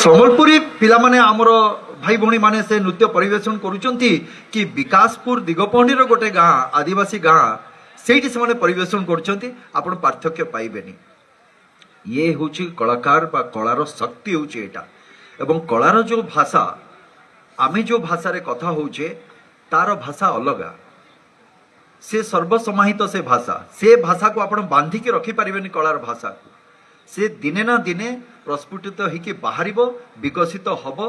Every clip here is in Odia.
ସମ୍ବଲପୁରୀ ପିଲାମାନେ ଆମର ଭାଇ ଭଉଣୀ ମାନେ ସେ ନୃତ୍ୟ ପରିବେଷଣ କରୁଛନ୍ତି କି ବିକାଶପୁର ଦିଗପହଣ୍ଡିର ଗୋଟେ ଗାଁ ଆଦିବାସୀ ଗାଁ ସେଇଠି ସେମାନେ ପରିବେଷଣ କରୁଛନ୍ତି ଆପଣ ପାର୍ଥକ୍ୟ ପାଇବେନି। ଇଏ ହେଉଛି କଳାକାର ବା କଳାର ଶକ୍ତି ହେଉଛି ଏଇଟା। ଏବଂ କଳାର ଯେଉଁ ଭାଷା ଆମେ ଯେଉଁ ଭାଷାରେ କଥା ହଉଛେ ତାର ଭାଷା ଅଲଗା, ସେ ସର୍ବସମାହିତ ସେ ଭାଷାକୁ ଆପଣ ବାନ୍ଧିକି ରଖିପାରିବେନି କଳାର ଭାଷାକୁ। ସେ ଦିନେ ନା ଦିନେ ପ୍ରସ୍ଫୁଟିତ ହେଇକି ବାହାରିବ, ବିକଶିତ ହବ।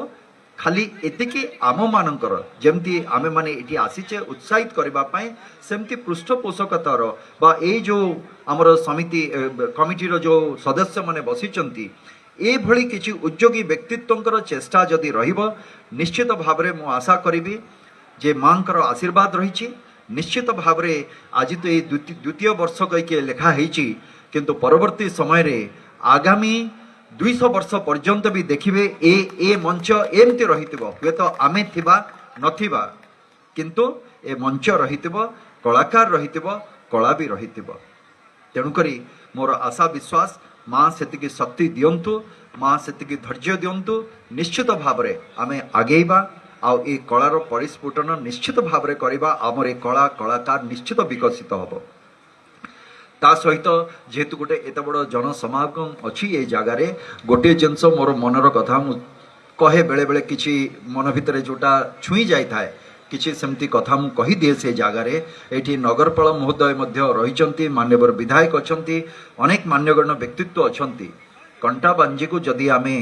ଖାଲି ଏତିକି ଆମମାନଙ୍କର ଯେମିତି ଆମେମାନେ ଏଠି ଆସିଛେ ଉତ୍ସାହିତ କରିବା ପାଇଁ, ସେମିତି ପୃଷ୍ଠପୋଷକତାର ବା ଏଇ ଯେଉଁ ଆମର ସମିତି କମିଟିର ଯେଉଁ ସଦସ୍ୟମାନେ ବସିଛନ୍ତି ଏଭଳି କିଛି ଉଦ୍ୟୋଗୀ ବ୍ୟକ୍ତିତ୍ୱଙ୍କର ଚେଷ୍ଟା ଯଦି ରହିବ, ନିଶ୍ଚିତ ଭାବରେ ମୁଁ ଆଶା କରିବି ଯେ ମାଙ୍କର ଆଶୀର୍ବାଦ ରହିଛି। ନିଶ୍ଚିତ ଭାବରେ ଆଜି ତ ଏଇ ଦ୍ୱିତୀୟ ବର୍ଷ କହିକି ଲେଖା ହେଇଛି, କିନ୍ତୁ ପରବର୍ତ୍ତୀ ସମୟରେ ଆଗାମୀ 200 ବର୍ଷ ପର୍ଯ୍ୟନ୍ତ ବି ଦେଖିବେ ଏ ମଞ୍ଚ ଏମିତି ରହିଥିବ। ହୁଏତ ଆମେ ଥିବା ନଥିବା କିନ୍ତୁ ଏ ମଞ୍ଚ ରହିଥିବ, କଳାକାର ରହିଥିବ, କଳା ବି ରହିଥିବ। ତେଣୁକରି ମୋର ଆଶା ବିଶ୍ୱାସ ମା ସେତିକି ଶକ୍ତି ଦିଅନ୍ତୁ, ମା ସେତିକି ଧୈର୍ଯ୍ୟ ଦିଅନ୍ତୁ। ନିଶ୍ଚିତ ଭାବରେ ଆମେ ଆଗେଇବା ଆଉ ଏ କଳାର ପରିସ୍ଫୁଟନ ନିଶ୍ଚିତ ଭାବରେ କରିବା। ଆମର ଏ କଳାକାର ନିଶ୍ଚିତ ବିକଶିତ ହେବ। ତା ସହିତ ଯେହେତୁ ଗୋଟେ ଏତେ ବଡ଼ ଜନସମାଗମ ଅଛି ଏ ଜାଗାରେ, ଗୋଟିଏ ଜିନିଷ ମୋର ମନର କଥା ମୁଁ କହେ, ବେଳେବେଳେ କିଛି ମନ ଭିତରେ ଯେଉଁଟା ଛୁଇଁ ଯାଇଥାଏ କିଛି ସେମିତି କଥା ମୁଁ କହିଦିଏ ସେ ଜାଗାରେ। ଏଠି ନଗରପାଳ ମହୋଦୟ ମଧ୍ୟ ରହିଛନ୍ତି, ମାନ୍ୟବର ବିଧାୟକ ଅଛନ୍ତି, ଅନେକ ମାନ୍ୟଗଣ୍ୟ ବ୍ୟକ୍ତିତ୍ୱ ଅଛନ୍ତି। କଣ୍ଟାବାଞ୍ଜିକୁ ଯଦି ଆମେ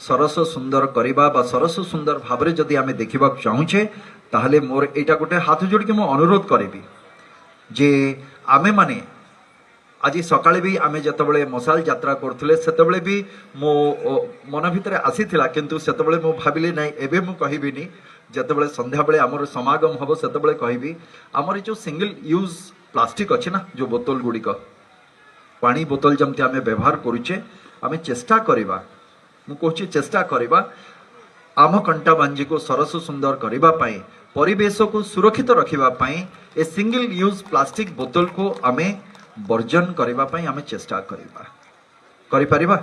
ସରସ ସୁନ୍ଦର କରିବା ବା ସରସ ସୁନ୍ଦର ଭାବରେ ଯଦି ଆମେ ଦେଖିବାକୁ ଚାହୁଁଛେ, ତାହେଲେ ମୋର ଏଇଟା ଗୋଟେ ହାତ ଯୋଡ଼ିକି ମୁଁ ଅନୁରୋଧ କରିବି ଯେ ଆମେମାନେ ଆଜି ସକାଳେ ବି ଆମେ ଯେତେବେଳେ ମଶାଲ ଯାତ୍ରା କରୁଥିଲେ ସେତେବେଳେ ବି ମୋ ମନ ଭିତରେ ଆସିଥିଲା, କିନ୍ତୁ ସେତେବେଳେ ମୁଁ ଭାବିଲି ନାହିଁ ଏବେ ମୁଁ କହିବିନି, ଯେତେବେଳେ ସନ୍ଧ୍ୟାବେଳେ ଆମର ସମାଗମ ହେବ ସେତେବେଳେ କହିବି। ଆମର ଏ ଯେଉଁ ସିଙ୍ଗଲ ୟୁଜ୍ ପ୍ଲାଷ୍ଟିକ ଅଛି ନା, ଯେଉଁ ବୋତଲ ଗୁଡ଼ିକ, ପାଣି ବୋତଲ ଯେମିତି ଆମେ ବ୍ୟବହାର କରୁଛେ, ଆମେ ଚେଷ୍ଟା କରିବା, ମୁଁ କହୁଛି ଚେଷ୍ଟା କରିବା ଆମ କଣ୍ଟାବାଞ୍ଜିକୁ ସରସ ସୁନ୍ଦର କରିବା ପାଇଁ, ପରିବେଶକୁ ସୁରକ୍ଷିତ ରଖିବା ପାଇଁ ଏ ସିଙ୍ଗଲ ୟୁଜ୍ ପ୍ଲାଷ୍ଟିକ ବୋତଲକୁ ଆମେ ବର୍ଜନ କରିବା ପାଇଁ ଆମେ ଚେଷ୍ଟା କରିବା। କରିପାରିବା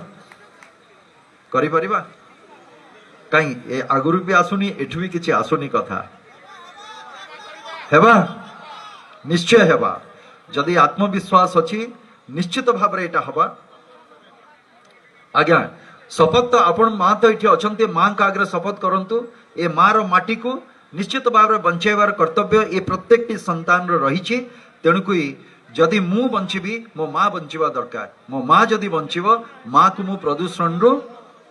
କାହିଁ ଏ ଆଗରୁ ବି ଆସୁନି, ଏଠୁ ବି କିଛି ଆସୁନି କଥା ହେବା, ନିଶ୍ଚୟ ହେବା। ଯଦି ଆତ୍ମବିଶ୍ୱାସ ଅଛି ନିଶ୍ଚିତ ଭାବରେ ଏଇଟା ହେବା। ଆଜ୍ଞା ଶପଥ ତ ଆପଣ ମା ତ ଏଠି ଅଛନ୍ତି, ମାଙ୍କ ଆଗରେ ଶପଥ କରନ୍ତୁ ଏ ମାର ମାଟିକୁ ନିଶ୍ଚିତ ଭାବରେ ବଞ୍ଚାଇବାର କର୍ତ୍ତବ୍ୟ ଏ ପ୍ରତ୍ୟେକଟି ସନ୍ତାନର ରହିଛି। ତେଣୁକରି ଯଦି ମୁଁ ବଞ୍ଚିବି ମୋ ମା ବଞ୍ଚିବା ଦରକାର, ମୋ ମା ଯଦି ବଞ୍ଚିବ ମାକୁ ମୁଁ ପ୍ରଦୂଷଣରୁ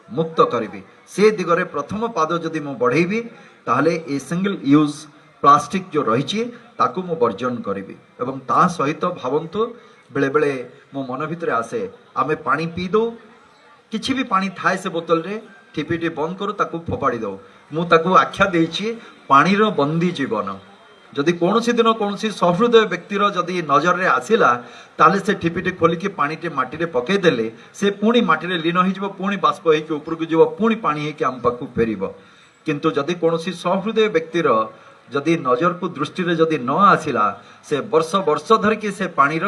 ମୁକ୍ତ କରିବି। ସେ ଦିଗରେ ପ୍ରଥମ ପାଦ ଯଦି ମୁଁ ବଢ଼େଇବି ତାହେଲେ ଏ ସିଙ୍ଗଲ ୟୁଜ୍ ପ୍ଲାଷ୍ଟିକ ଯେଉଁ ରହିଛି ତାକୁ ମୁଁ ବର୍ଜନ କରିବି। ଏବଂ ତା ସହିତ ଭାବନ୍ତୁ, ବେଳେବେଳେ ମୋ ମନ ଭିତରେ ଆସେ ଆମେ ପାଣି ପିଇ ଦେଉ, କିଛି ବି ପାଣି ଥାଏ ସେ ବୋତଲରେ, ଠିପିଟି ବନ୍ଦ କରୁ ତାକୁ ଫୋପାଡ଼ି ଦେଉ। ମୁଁ ତାକୁ ଆଖ୍ୟା ଦେଇଛି ପାଣିର ବନ୍ଦୀ ଜୀବନ। ଯଦି କୌଣସି ଦିନ କୌଣସି ସହୃଦୟ ବ୍ୟକ୍ତିର ଯଦି ନଜରରେ ଆସିଲା ତାହେଲେ ସେ ଠିପିଟି ଖୋଲିକି ପାଣିଟି ମାଟିରେ ପକାଇଦେଲେ ସେ ପୁଣି ମାଟିରେ ଲୀନ ହେଇଯିବ, ପୁଣି ବାଷ୍ପ ହେଇକି ଉପରକୁ ଯିବ, ପୁଣି ପାଣି ହେଇକି ଆମ ପାଖକୁ ଫେରିବ। କିନ୍ତୁ ଯଦି କୌଣସି ସହୃଦୟ ବ୍ୟକ୍ତିର ଯଦି ନଜରକୁ ଦୃଷ୍ଟିରେ ଯଦି ନ ଆସିଲା, ସେ ବର୍ଷ ବର୍ଷ ଧରିକି ସେ ପାଣିର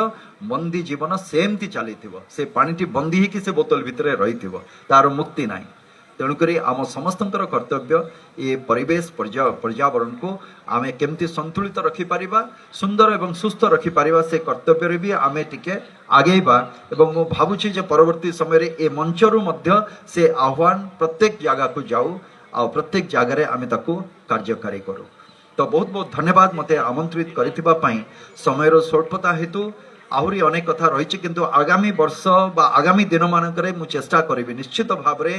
ବନ୍ଦୀ ଜୀବନ ସେମିତି ଚାଲିଥିବ, ସେ ପାଣିଟି ବନ୍ଦୀ ହେଇକି ସେ ବୋତଲ ଭିତରେ ରହିଥିବ, ତାର ମୁକ୍ତି ନାହିଁ। ତେଣୁକରି ଆମ ସମସ୍ତଙ୍କର କର୍ତ୍ତବ୍ୟ ଏ ପରିବେଶ ପର୍ଯ୍ୟାବରଣକୁ ଆମେ କେମିତି ସନ୍ତୁଳିତ ରଖିପାରିବା, ସୁନ୍ଦର ଏବଂ ସୁସ୍ଥ ରଖିପାରିବା, ସେ କର୍ତ୍ତବ୍ୟରେ ବି ଆମେ ଟିକେ ଆଗେଇବା। ଏବଂ ମୁଁ ଭାବୁଛି ଯେ ପରବର୍ତ୍ତୀ ସମୟରେ ଏ ମଞ୍ଚରୁ ମଧ୍ୟ ସେ ଆହ୍ୱାନ ପ୍ରତ୍ୟେକ ଜାଗାକୁ ଯାଉ ଆଉ ପ୍ରତ୍ୟେକ ଜାଗାରେ ଆମେ ତାକୁ କାର୍ଯ୍ୟକାରୀ କରୁ। ତ ବହୁତ ବହୁତ ଧନ୍ୟବାଦ ମୋତେ ଆମନ୍ତ୍ରିତ କରିଥିବା ପାଇଁ। ସମୟର ସ୍ୱଳ୍ପତା ହେତୁ ଆହୁରି ଅନେକ କଥା ରହିଛି, କିନ୍ତୁ ଆଗାମୀ ବର୍ଷ ବା ଆଗାମୀ ଦିନମାନଙ୍କରେ ମୁଁ ଚେଷ୍ଟା କରିବି ନିଶ୍ଚିତ ଭାବରେ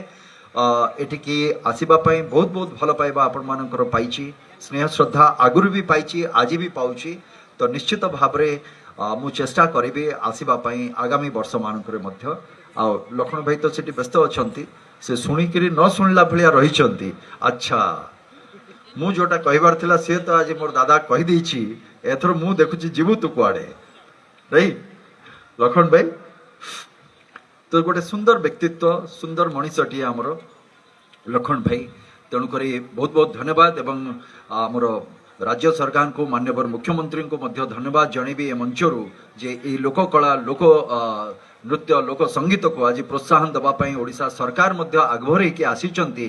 ଏଠିକି ଆସିବା ପାଇଁ। ବହୁତ ବହୁତ ଭଲ ପାଇବା ଆପଣମାନଙ୍କର ପାଇଛି, ସ୍ନେହ ଶ୍ରଦ୍ଧା ଆଗରୁ ବି ପାଇଛି, ଆଜି ବି ପାଉଛି। ତ ନିଶ୍ଚିତ ଭାବରେ ମୁଁ ଚେଷ୍ଟା କରିବି ଆସିବା ପାଇଁ ଆଗାମୀ ବର୍ଷମାନଙ୍କରେ ମଧ୍ୟ। ଆଉ ଲକ୍ଷ୍ମଣ ଭାଇ ତ ସେଠି ବ୍ୟସ୍ତ ଅଛନ୍ତି, ସେ ଶୁଣିକିରି ନ ଶୁଣିଲା ଭଳିଆ ରହିଛନ୍ତି। ଆଚ୍ଛା, ମୁଁ ଯୋଉଟା କହିବାର ଥିଲା ସେ ତ ଆଜି ମୋର ଦାଦା କହିଦେଇଛି, ଏଥର ମୁଁ ଦେଖୁଛି ଯିବୁ ତୁ କୁଆଡ଼େ ରାଇ ଲକ୍ଷ୍ମଣ ଭାଇ। ତ ଗୋଟେ ସୁନ୍ଦର ବ୍ୟକ୍ତିତ୍ୱ, ସୁନ୍ଦର ମଣିଷଟିଏ ଆମର ଲକ୍ଷ୍ମଣ ଭାଇ। ତେଣୁକରି ବହୁତ ବହୁତ ଧନ୍ୟବାଦ ଏବଂ ଆମର ରାଜ୍ୟ ସରକାରଙ୍କୁ, ମାନ୍ୟବର ମୁଖ୍ୟମନ୍ତ୍ରୀଙ୍କୁ ମଧ୍ୟ ଧନ୍ୟବାଦ ଜଣାଇବି ଏ ମଞ୍ଚରୁ ଯେ ଏଇ ଲୋକକଳା ଲୋକ ନୃତ୍ୟ ଲୋକ ସଙ୍ଗୀତକୁ ଆଜି ପ୍ରୋତ୍ସାହନ ଦେବା ପାଇଁ ଓଡ଼ିଶା ସରକାର ମଧ୍ୟ ଆଗଭର ହେଇକି ଆସିଛନ୍ତି।